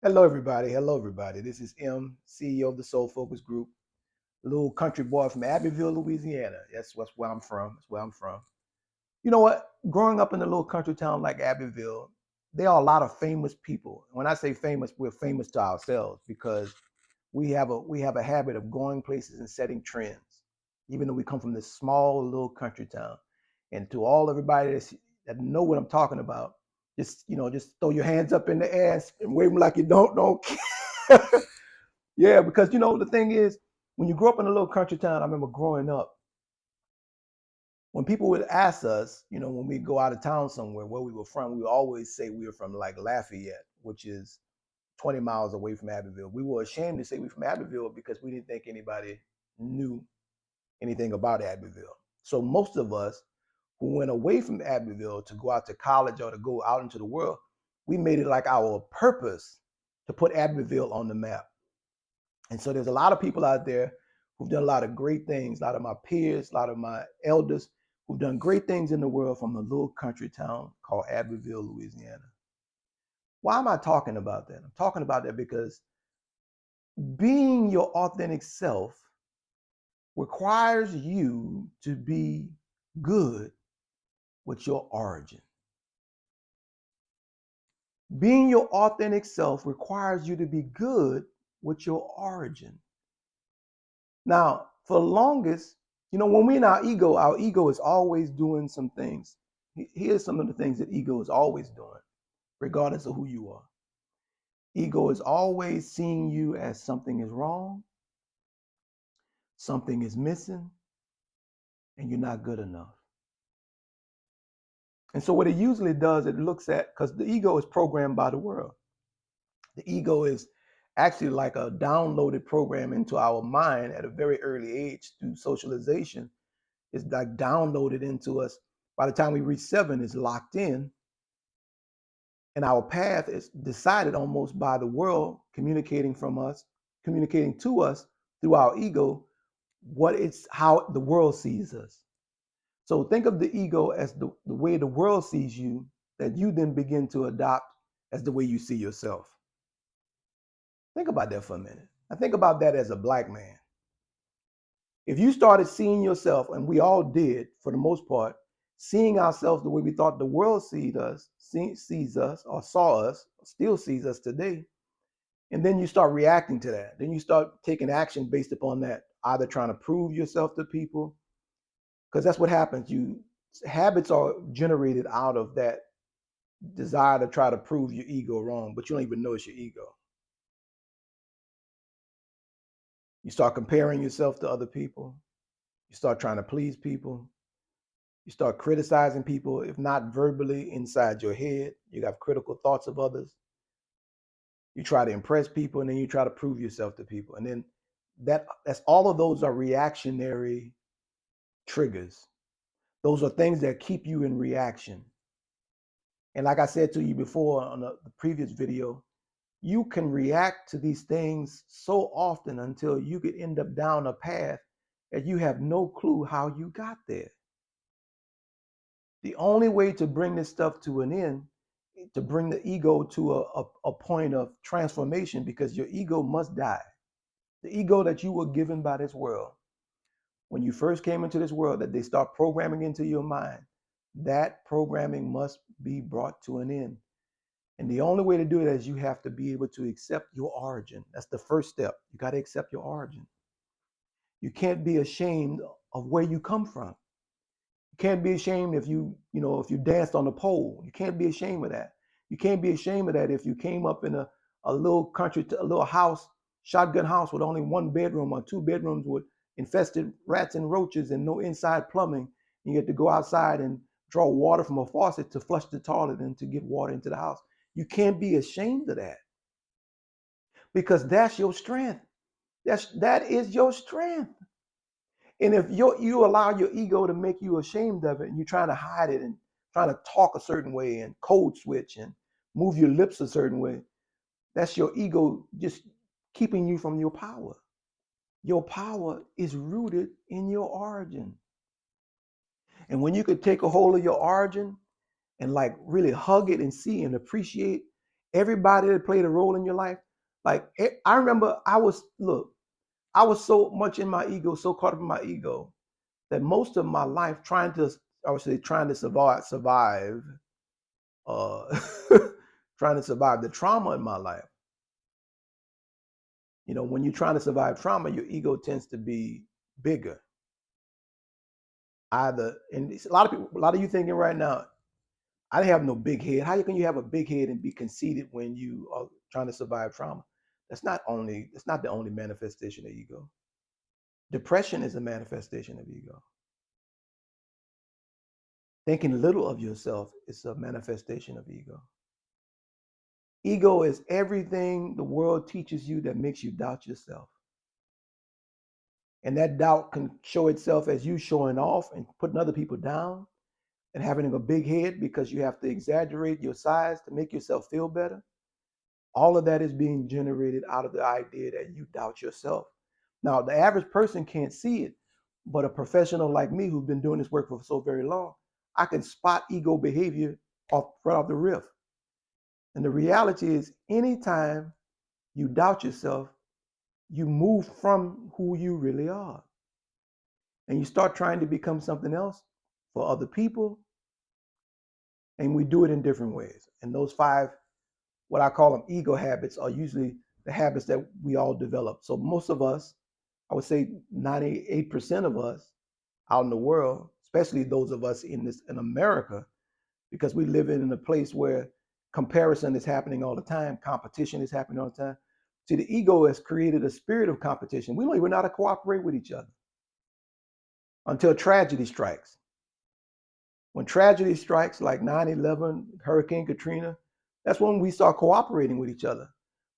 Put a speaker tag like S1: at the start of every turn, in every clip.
S1: Hello, everybody. Hello, everybody. This is M, CEO of the Soul Focus Group, a little country boy from Abbeville, Louisiana. That's where I'm from. That's where I'm from. You know what? Growing up in a little country town like Abbeville, there are a lot of famous people. When I say famous, we're famous to ourselves because we have a habit of going places and setting trends, even though we come from this small little country town. And to all everybody that know what I'm talking about, just throw your hands up in the air and wave them like you don't care. Yeah, because the thing is, when you grow up in a little country town, I remember growing up, when people would ask us, when we go out of town somewhere where we were from, we would always say we were from like Lafayette, which is 20 miles away from Abbeville. We were ashamed to say we're from Abbeville because we didn't think anybody knew anything about Abbeville. So most of us who went away from Abbeville to go out to college or to go out into the world, we made it like our purpose to put Abbeville on the map. And so there's a lot of people out there who've done a lot of great things, a lot of my peers, a lot of my elders who've done great things in the world from a little country town called Abbeville, Louisiana. Why am I talking about that? I'm talking about that because being your authentic self requires you to be good with your origin. Being your authentic self requires you to be good with your origin. Now, for the longest, when we're in our ego is always doing some things. Here's some of the things that ego is always doing, regardless of who you are. Ego is always seeing you as something is wrong, something is missing, and you're not good enough. And so what it usually does, it looks at, because the ego is programmed by the world. The ego is actually like a downloaded program into our mind at a very early age through socialization. It's like downloaded into us. By the time we reach 7, it's locked in. And our path is decided almost by the world communicating to us through our ego, how the world sees us. So think of the ego as the way the world sees you, that you then begin to adopt as the way you see yourself. Think about that for a minute. I think about that as a black man. If you started seeing yourself, and we all did for the most part, seeing ourselves the way we thought the world sees us, or saw us, or still sees us today, and then you start reacting to that. Then you start taking action based upon that, either trying to prove yourself to people, because that's what happens. Habits are generated out of that desire to try to prove your ego wrong, but you don't even know it's your ego. You start comparing yourself to other people. You start trying to please people. You start criticizing people, if not verbally, inside your head. You have critical thoughts of others. You try to impress people, and then you try to prove yourself to people. And then that's all of those are reactionary triggers. Those are things that keep you in reaction. And like I said to you before on the previous video, you can react to these things so often until you could end up down a path that you have no clue how you got there. The only way to bring this stuff to an end, to bring the ego to a point of transformation, because your ego must die. The ego that you were given by this world, when you first came into this world, that they start programming into your mind, that programming must be brought to an end. And the only way to do it is you have to be able to accept your origin. That's the first step. You got to accept your origin. You can't be ashamed of where you come from. You can't be ashamed if you danced on a pole. You can't be ashamed of that. You can't be ashamed of that if you came up in a little country, a little house, shotgun house with only one bedroom or two bedrooms with infested rats and roaches and no inside plumbing. And you had to go outside and draw water from a faucet to flush the toilet and to get water into the house. You can't be ashamed of that, because that's your strength. That is your strength. And if you allow your ego to make you ashamed of it, and you're trying to hide it and trying to talk a certain way and code switch and move your lips a certain way, that's your ego just keeping you from your power. Your power is rooted in your origin. And when you could take a hold of your origin and like really hug it and see and appreciate Everybody that played a role in your life. Like I remember I was so much in my ego, so caught up in my ego that most of my life I would say trying to survive, uh, trying to survive the trauma in my life. You know, when you're trying to survive trauma, your ego tends to be bigger. Either, and a lot of people, a lot of you thinking right now, I didn't have no big head. How can you have a big head and be conceited when you are trying to survive trauma? That's not the only manifestation of ego. Depression is a manifestation of ego. Thinking little of yourself is a manifestation of ego. Ego is everything the world teaches you that makes you doubt yourself. And that doubt can show itself as you showing off and putting other people down and having a big head because you have to exaggerate your size to make yourself feel better. All of that is being generated out of the idea that you doubt yourself. Now, the average person can't see it, but a professional like me who's been doing this work for so very long, I can spot ego behavior right off the riff. And the reality is, anytime you doubt yourself, you move from who you really are. And you start trying to become something else for other people. And we do it in different ways. And those five, what I call them ego habits, are usually the habits that we all develop. So most of us, I would say 98% of us out in the world, especially those of us in America, because we live in a place where comparison is happening all the time, competition is happening all the time. See, the ego has created a spirit of competition. We don't even know how to cooperate with each other until tragedy strikes. When tragedy strikes, like 9/11, Hurricane Katrina, that's when we start cooperating with each other.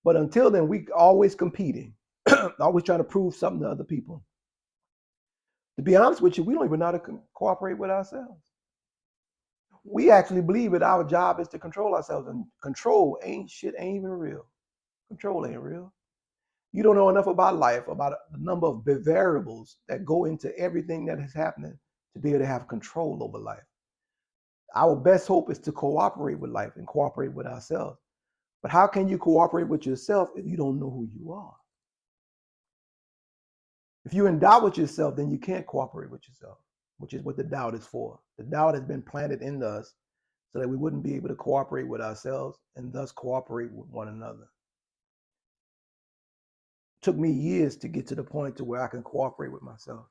S1: But until then, we always competing, always trying to prove something to other people. To be honest with you, we don't even know how to cooperate with ourselves. We actually believe that our job is to control ourselves, and control ain't even real. Control ain't real. You don't know enough about life, about the number of variables that go into everything that is happening to be able to have control over life. Our best hope is to cooperate with life and cooperate with ourselves. But how can you cooperate with yourself if you don't know who you are? If you endow with yourself, then you can't cooperate with yourself, which is what the doubt is for. The doubt has been planted in us so that we wouldn't be able to cooperate with ourselves and thus cooperate with one another. It took me years to get to the point to where I can cooperate with myself.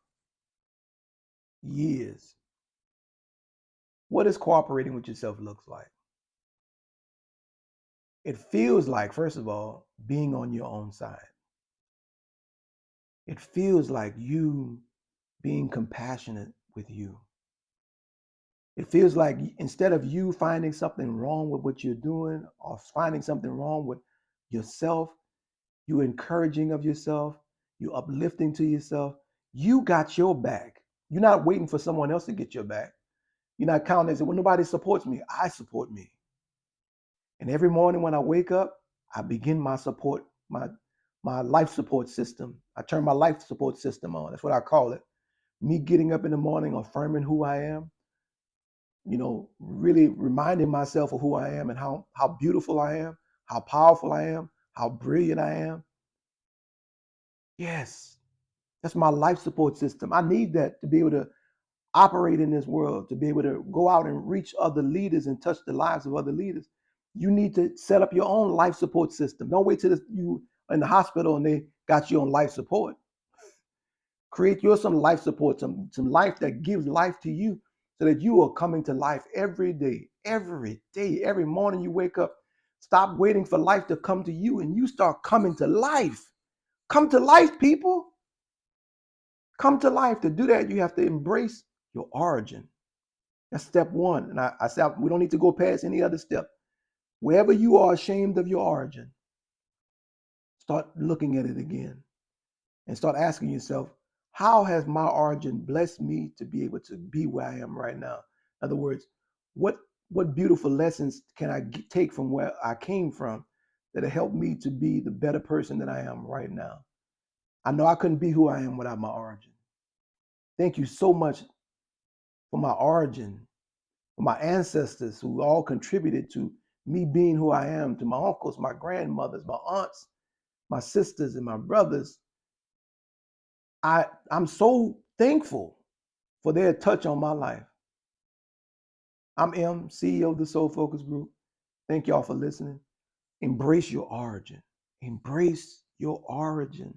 S1: Years. What does cooperating with yourself looks like? It feels like, first of all, being on your own side. It feels like you being compassionate with you. It feels like instead of you finding something wrong with what you're doing or finding something wrong with yourself, you encouraging of yourself, you uplifting to yourself, you got your back. You're not waiting for someone else to get your back. You're not counting as, well, nobody supports me. I support me. And every morning when I wake up, I begin my life support system. I turn my life support system on. That's what I call it. Me getting up in the morning, affirming who I am, really reminding myself of who I am and how beautiful I am, how powerful I am, how brilliant I am. Yes, that's my life support system. I need that to be able to operate in this world, to be able to go out and reach other leaders and touch the lives of other leaders. You need to set up your own life support system. Don't wait till you in the hospital and they got you on life support. Create your some life support, some life that gives life to you so that you are coming to life every day, every morning you wake up. Stop waiting for life to come to you and you start coming to life. Come to life, people. Come to life. To do that, you have to embrace your origin. That's step one. And I said, we don't need to go past any other step. Wherever you are ashamed of your origin, start looking at it again and start asking yourself, how has my origin blessed me to be able to be where I am right now? In other words, what beautiful lessons can I take from where I came from that have helped me to be the better person that I am right now? I know I couldn't be who I am without my origin. Thank you so much for my origin, for my ancestors who all contributed to me being who I am, to my uncles, my grandmothers, my aunts, my sisters, and my brothers. I'm so thankful for their touch on my life. I'm M, CEO of the Soul Focus Group. Thank y'all for listening. Embrace your origin. Embrace your origin.